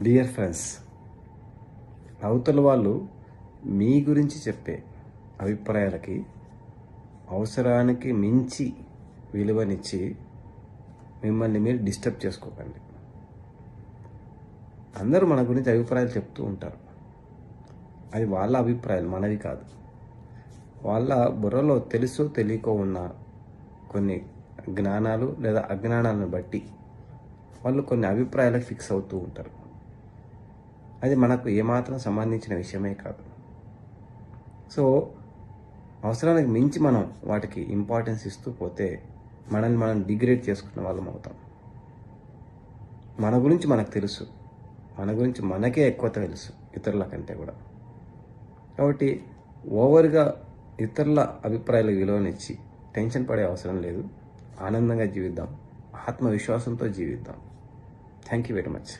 Dear friends, అవతల వాళ్ళు మీ గురించి చెప్పే అభిప్రాయాలకి అవసరానికి మించి విలువనిచ్చి మిమ్మల్ని మీరు డిస్టర్బ్ చేసుకోకండి. అందరూ మన గురించి అభిప్రాయాలు చెప్తూ ఉంటారు. అది వాళ్ళ అభిప్రాయాలు, మనవి కాదు. వాళ్ళ బుర్రలో తెలుసో తెలియకో ఉన్న కొన్ని జ్ఞానాలు లేదా అజ్ఞానాలను బట్టి వాళ్ళు కొన్ని అభిప్రాయాలకు ఫిక్స్ అవుతూ ఉంటారు. అది మనకు ఏమాత్రం సంబంధించిన విషయమే కాదు. సో అవసరానికి మించి మనం వాటికి ఇంపార్టెన్స్ ఇస్తూ పోతే మనల్ని మనం డిగ్రేడ్ చేసుకున్న వాళ్ళం అవుతాం. మన గురించి మనకు తెలుసు, మన గురించి మనకే ఎక్కువ తెలుసు ఇతరుల కంటే కూడా. కాబట్టి ఓవర్గా ఇతరుల అభిప్రాయాలకు విలువనిచ్చి టెన్షన్ పడే అవసరం లేదు. ఆనందంగా జీవిద్దాం, ఆత్మవిశ్వాసంతో జీవిద్దాం. Thank you very much.